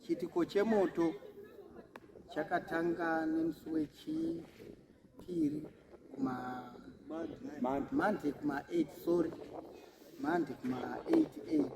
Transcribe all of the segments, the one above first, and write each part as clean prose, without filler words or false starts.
Chitiko chemoto chakatanga nemusi wechipiri Monday kuma 8 sorry Monday kuma 88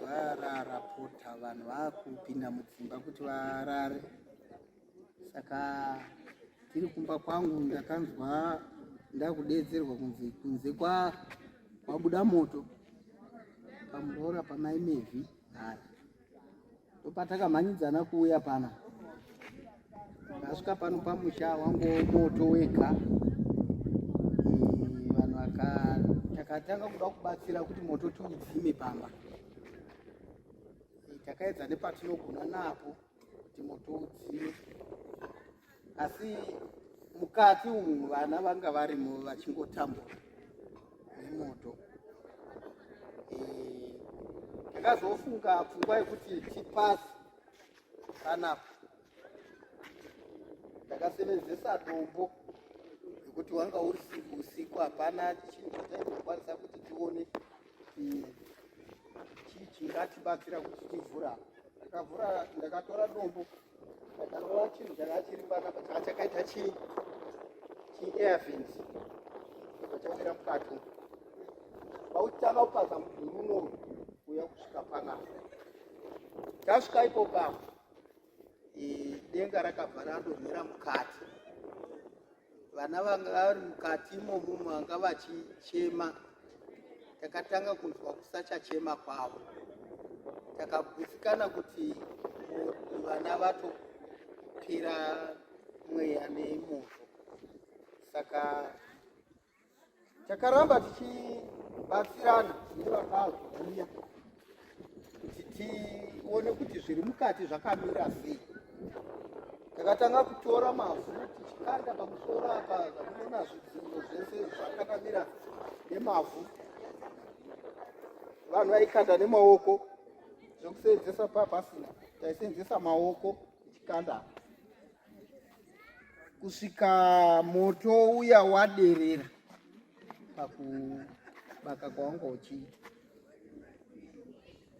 varapota vanhu vakupinda mudzimba kuti varare. Saka tiri kumba kwangu ndakanzwa ndakudedzerwa kunze kwabuda moto pamurora pamai mevhi hari ndopatakamhanyidzana kuuya pana ndasvika pano pamusha wangu moto wega. Vanhu takatanga kuda kubatsira kuti moto tiudzime pamba. Takaedza nepatinogona napo kuti moto udzime, asi mukati umu vana vanga varimo vachingotambura nemoto. Takazofunga pfungwa yekuti tipasi panapa. Takasevenzesa dombo yekuti wanga uri usiku, hapana chinhu chatainokwanisa kuti tione chingatibatsira kuti tivhura. Ndakatora dombo, ndakatora chinhu changa chiri panapa chakaita chi-air vents chawira mukati. Pautanga kupaza mudhuri unowu kuya kusvika panapa. Tasvika ipopa denga rakabva radonhera mukati. Vana vanga vari mukati imomo vanga vachichema. Takatanga kunzwa kusachachema kwavo. Takagutsikana kuti vana vatopera mweya nemoto. Saka takaramba tichibatsirana nevakazouya kuti tione kuti zviri mukati zvakamira sei. Takatanga kutora mavhu tichikanda pamusoro apa zvamunoona zvidziro zvese zvakakamira nemavhu. Vanhu vaikanda nemaoko, zvokusenzesa papasina taisenzesa maoko tichikanda kusvika moto uya waderera pakubaka kwawanga uchiita.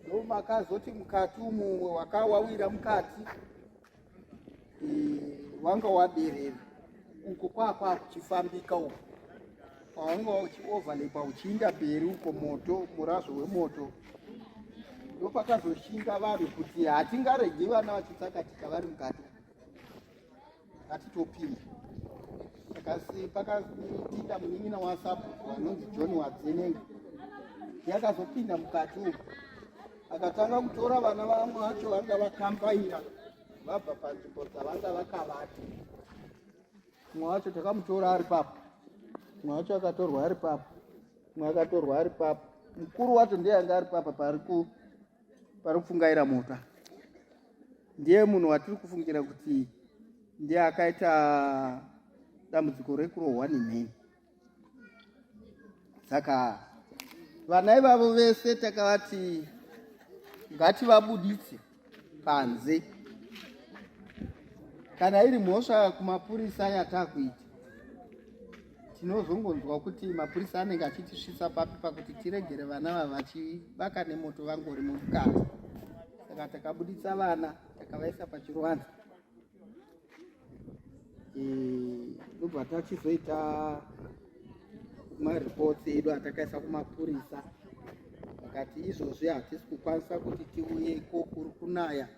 Ndomakazoti mukati umu wakawawira mukati wanga waderera uko kwakwa kuchifambika uko kwawanga uchioverlapa uchiinda mberi uko moto, murazvo wemoto. Ndopakazoshinga vanhu kuti hatingaregi vana vachitsakatika vari mukati, hatitopinda. Pakapinda munin'ina wasabhuku anonzi John Wadzenenga, yakazopinda mukati uko akatanga kutora vana vamwe vacho vanga vakambaira vabva panzvimbo dzavanga vakavata. Mumwe wacho takamutora ari papo, mumwe wacho akatorwa ari papo, mumwe akatorwa ari papo. Mukuru wacho ndiye anga ari papa pari kupfungaira mota. Ndiye munhu watiri kufungira kuti ndiye akaita dambudziko rekurohwa nemheni. Saka vana ivavo vese takavati ngativabuditse panze kana iri mhosva kumapurisa yatakuita, tinozongonzwa kuti mapurisa anenge achitisvisa papi pakuti tiregere vana vava vachivaka nemoto vangori mukati. Saka takabuditsa vana takavaisa pachiruvanza. Ndobva tachizoita maripotsi edu atakaisa kumapurisa. Vakati izvozvi hatisi kukwanisa kuti tiuyeko kuri kunaya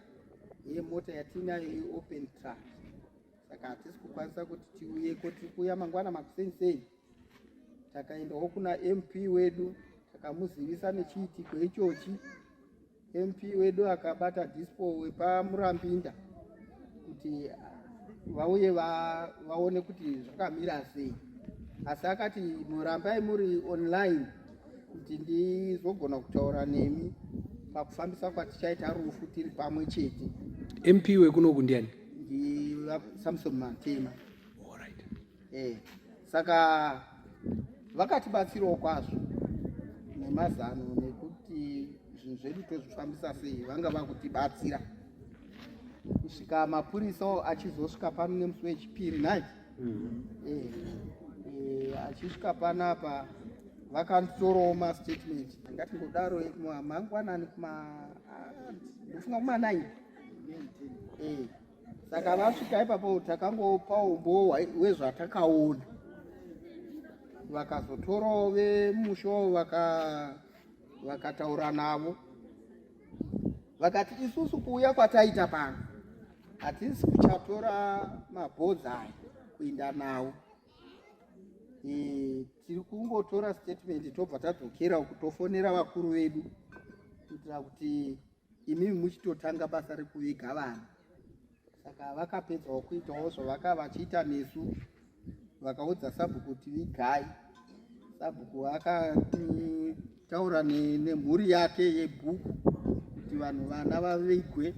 uye mota yatinayo iopen track. Saka hatisi kukwanisa kuti tiuyeko, tiri kuuya mangwana makuseni. Takaendawo kuna MP wedu takamuzivisa nechiitiko ichochi. MP wedu akabata dispo wepamurambinda kuti vauye vaone kuti zvakamira sei. Asi akati murambai muri online kuti ndizogona kutaura nemi pakufambisa kwatichaita rufu tiri pamwe chete. MP wekunoku ndiani? Samson Mantema. Alright. Saka vakatibatsirawo kwazvo nemazano nekuti zvinhu zvedu tozvifambisa sei, vanga vakutibatsira kusvika mapurisa achizosvika pano nemusi wechipiri night. Achisvika panapa vakanditorao mastatement angati ngodaro mangwanani ndofunga kuma9. Saka vasvika ipapo takangopawo umbo wezvatakaona. Vakazotorawo vemusho vakataura navo vakati isusu kuuya kwataita pano hatisi kuchatora mabhodzi aya kuenda nawo. Tiri kungotora statement tobva tadzokera kutofonera vakuru vedu kuitira kuti imimi muchitotanga basa rekuviga vanhu. Saka vakapedzawo kuitawo zvavakava vachiita nesu, vakaudza sabhuku kuti vigai. Sabhuku akataura nemhuri yake yebhuku kuti vanhu vana vavigwe.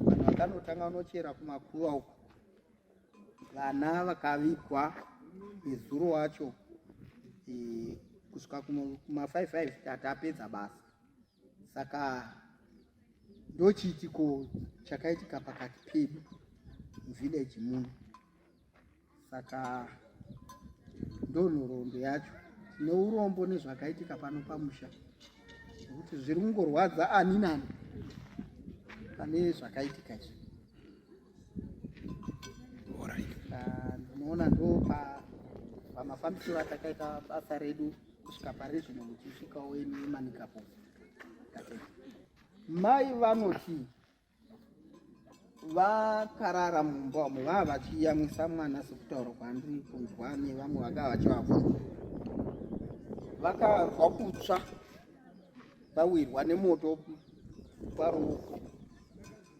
Vanhu vakanotanga vanochera kumakuva uko, vana vakavigwa nezuro wacho kusvika kuma55 tatapedza basa. Saka ndochiitiko chakaitika pakati pedu muvillage muno. Saka ndonhoroondo yacho. Tine urombo nezvakaitika pano pamusha nekuti zviri kungorwadza ani nani pane zvakaitika izvi. Ndinoona ndo pamafambisiro atakaita basa redu kusvika parizvino muchisvikawo manika post. Mai vanoti vakarara mumba umo vava vachiyamwisa mwana sekutaura kwandiri kunzwa nevamwe vakava vachivafunda. Vakarwa kutsva vawirwa nemoto paruoko,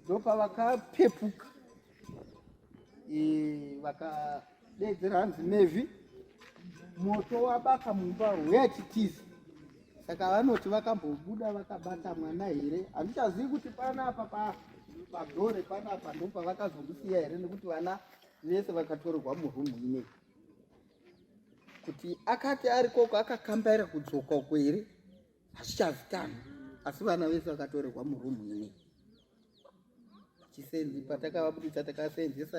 ndopavakapepuka vakadedzera hanzi mevhi, moto wabaka mumba rweyachitiza. Saka vanoti vakambobuda vakabata mwana here. Handichazivi kuti panapa padhore panapa ndopa vakazomusiya here, nekuti vana vese vakatorerwa murumu inei. Kuti akati ari koko akakambaira kudzoka uko here hazvichazikanwa, asi vana vese vakatorerwa murumu inei. Chisenzi patakavabudisa takasenzesa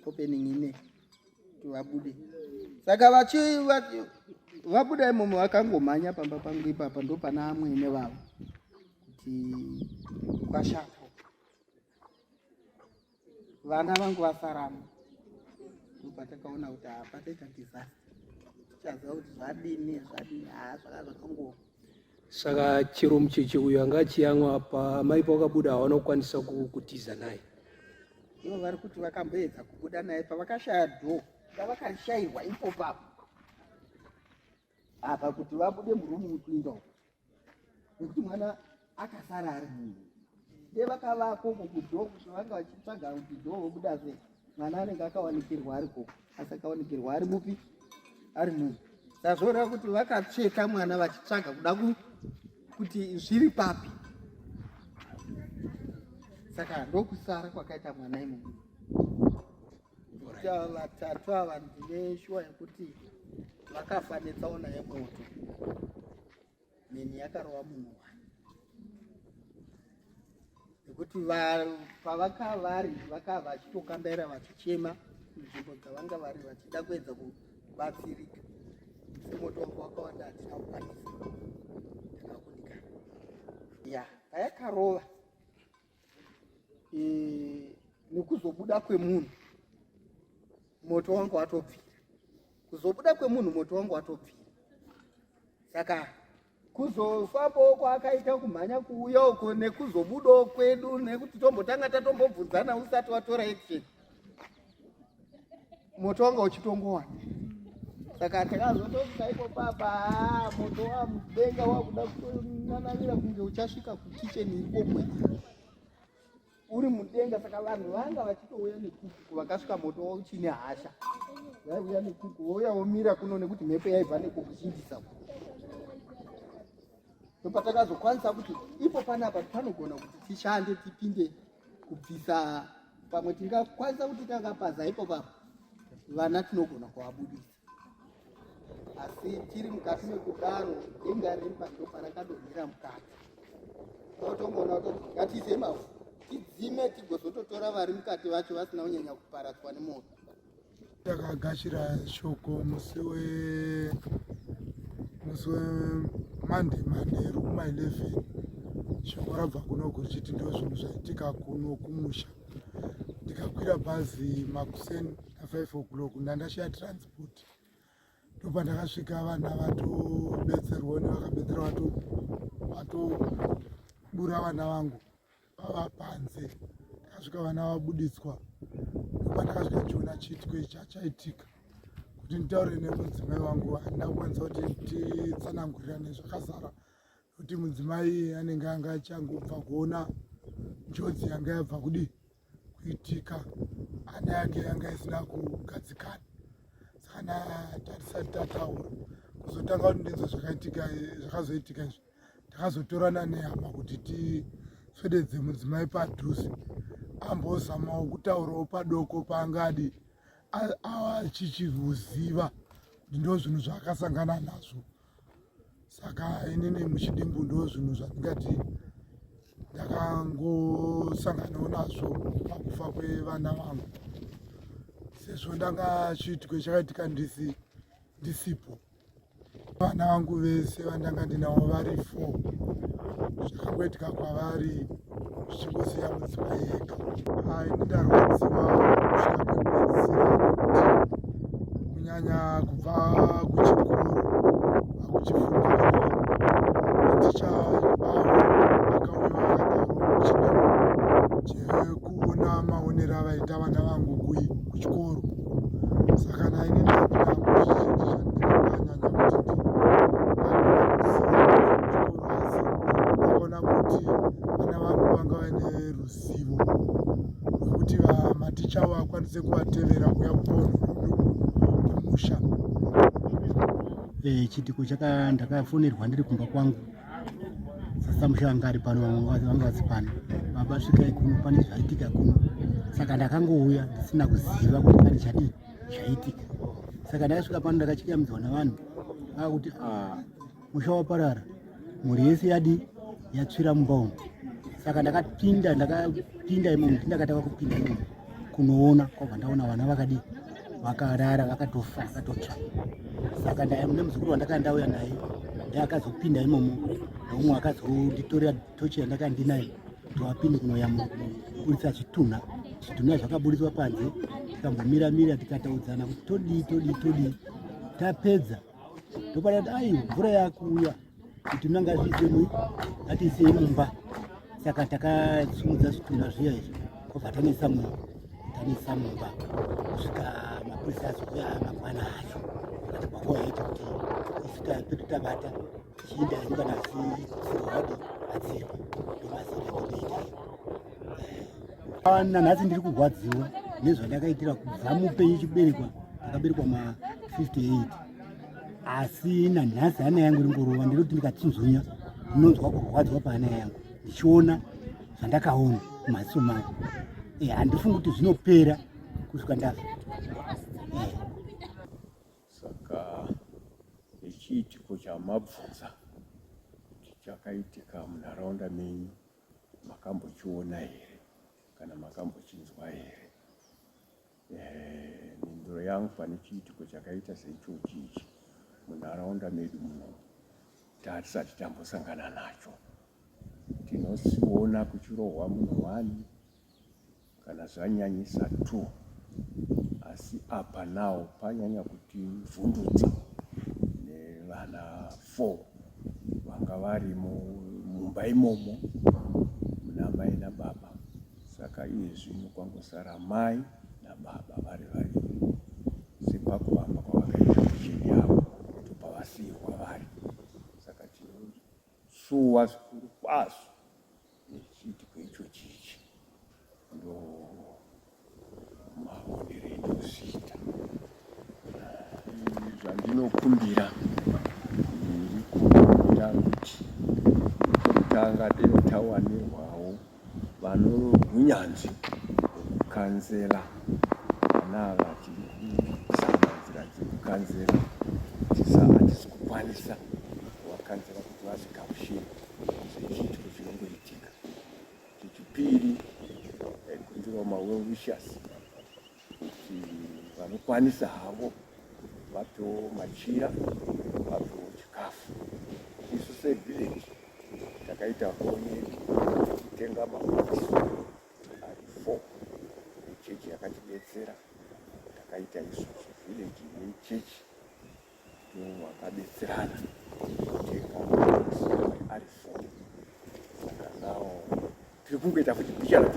opening inei kuti vabude. Saka vabuda imomo vakangomhanya pamba pangu ipapa, ndo pana amwene vavo kuti kwashata. Vana vangu vasaramo, ndopatakaona kuti pataita disaster. Tichaziva kuti zvadini zvakangova. Saka chero mucheche uyu anga achiyamwa pamai pakabuda havanokwanisa kutiza naye. Ivo vari kuti vakamboedza kubuda naye pavakashaya dhoo vakarishayirwa ipo papo apa kuti vabude murumu kuinda uko, nekuti mwana akasara ari munhu. Vakavakoko kudhoo kuti vanga vachitsvaga kuti dhoo vobuda sei, mwana anenge akawanikirwa ari koko, asi akawanikirwa ari mupi, ari munhu. Sazvoreva kuti vakatsveta mwana vachitsvaga kuda kuti zviri papi. Saka ndokusara kwakaita mwana imomo. Kuti vatatu ava ndine shuwa yekuti vakafa netsaona yemoto, meni yakarova munhu wani. zvekuti pavakava vari vakava vachitokambaira vachichema nzvimbo dzavanga vari vachida kuedza kubatsirika. Semoto wangu wakawanda hatina kukwanisa takakunika ya payakarova nekuzobuda kwemunhu moto wangu watobvira. Kuzobuda kwemunhu moto wangu watobvira. Saka kuzofambawo kwaakaita kumhanya kuuya uko nekuzobudawo kwedu nekuti tombotanga tatombobvunzana usati watora action, moto wanga uchitongowana. Saka takazotosvika ipo papa moto wamudenga wakuda kutonanavira kunge uchasvika kukicheni ikokwe uri mudenga. Saka vanhu vanga vachitouya nekuku, vakasvika moto uchine hasha vaiuya nekuku vouya vomira kuno nekuti mhepo yaibva nekukuchindisa. Patakazokwanisa kuti ipo panapa panogona kuti tishande tipinde kubvisa, pamwe tingakwanisa kuti tangapaza ipo papa vana tinogona kuvabudisa. Asi tiri mukati mekudaro denga remba ndo parakadonhera mukati. Totongoona kuti ngatiise mavhu tidzime tigozototora vari mukati vacho vasina kunyanya kuparadzwa nemoto. Takagashira shoko musi Monday manheru kuma 11 shoko rabva kuno kuchiti ndo zvinhu zvaitika kuno kumusha. Ndikakwira bhazi makuseni na5 o'clock ndandashiya transport. Ndopandakasvika vana vatobetserwa nevakabetsera vatobura vana vangu vava panze. Ndakasvika vana vabuditswa. Ndopandakasvika ndichiona chiitiko chaitika. Kuti nditaure nemudzimai wangu handina kukwanisa kuti nditsanangurirane zvakazara, kuti mudzimai anenge anga achangobva kuona njodzi yanga yabva kuitika, ana yake yanga isina kugadzikana. Saka tarisati tataura kuzotanga kuti ndinzo zvakazoitika izvi, takazotorana nehama kuti tiswededze mudzimai padhuze ambozamawo kutaurawo padoko paangadi achichiziva kuti ndo zvinhu zvaakasangana nazvo. Saka inini muchidimbu ndo zvinhu zvandingati ndakangosanganawo nazvo pakufa kwevana vangu, sezvo ndanga chiitiko chakaitika ndisipo. Vana vangu vese vandanga ndinavo vari 4, zvakangoitika kwavari zvichingosiya mudzimai yega. Ini ndarwadziwa kusvika pekupedzisira nekuti kunyanya kubva kuchikoro hakuchifunda maticha avo vakauya vakataura chidemo chekuona maonero avaita vana vangu kuchikoro. Saka naini ndapinda kuzvizhinji zvandinanyanya kuti ndakaona kuti vana vangu vanga vaine ruzivo rwekuti maticha avo akwanise kuvatevera kuya kupaunhu kumusha. Chitiko ndakafonerwa ndiri kumba kwangu. Sasa musha vanga ari pano, vanga vasi pano. Baba svika ikuno pane zvaitika kuno. Saka ndakangouya ndisina kuziva kuti pane zvaitika. Saka ndakasvika pano ndakachikamidzwa navanhu akuti musha waparara, mhuri yese yatsvira mumba umu. Saka ndakapinda imomo, ndakataka kupinda imomo kunoona, kwabva ndaona vana vakarara vakatofa vakatotsva. Saka nemuzukuru wandakanga ndauya naye akazopinda imomo, neumwe akazonditorera tochi yandakanga ndinayo kuti wapinde kunoyamburitsa chitunha zvakaburiswa panze. Tikambomira tikataudzana kuti todii. Tapedza ndopadati mvura yakuuya kuti mnangazviise ngatiisei mumba. Saka takasimudza zvitunha zviya izvi kwabva tanisa mumba kusvika mapurisa azouya mangwana acho akati pakauya yaita kuti isvika pedu tabata chiinda henyu kana sirwadi adzirwa ndomaziretoita nanhasi ndiri kurwadziwa nezvandakaitira kubva mupenyu chiberekwa. Ndakaberekwa ma58, asi nanhasi hana yangu ringorova. Ndinoti ndikatsunzunya ndinonzwa kurwadziwa pahana yangu ndichiona zvandakaona mumaziso mangu. Handifungi kuti zvinopera kusvika ndafa. Saka ichiitiko chamabvunza chakaitika munharaunda menyu makambochiona here kana makambochinzwa here. Mhinduro yangu pane chiitiko chakaita seichochichi munharaunda medu muno hatisati tambosangana nacho. Tinosiona kuchirohwa munhu 1 kana zvanyanyisa 2, asi apa nawo panyanya kuti vhundutsa nevana 4 vanga vari mumba imomo muna mai nababa. Saka izvi mukwangosara mai nababa vari sepakuvamba kwavakaita michini yavo topavasiyirwa vari. Saka tinosuwa zvikuru kwazvo nechiitiko ichochichi. Ndo maonero endinozviita. Zvandinokumbira kuti kutanga dero tawanirwawo vanonyanzvi kukanzera vana ava tiri kusanganisira dzekukanzera hatisi kukwanisa kuvakanzera kuti vazvigamuchire zvechiitiko chinongoitika. Chechipiri kunzirawo mawellwishers kuti vanokwanisa havo vapewo machira, vapewo chikafu. Isu sevillage takaita honye kutenga mabhokisi ari 4 echechi yakatidetsera. Takaita isusu village nechechi vakadetserana kutenga mabhokisi ari 4. Saka nawo tiri kungoita kuti pichana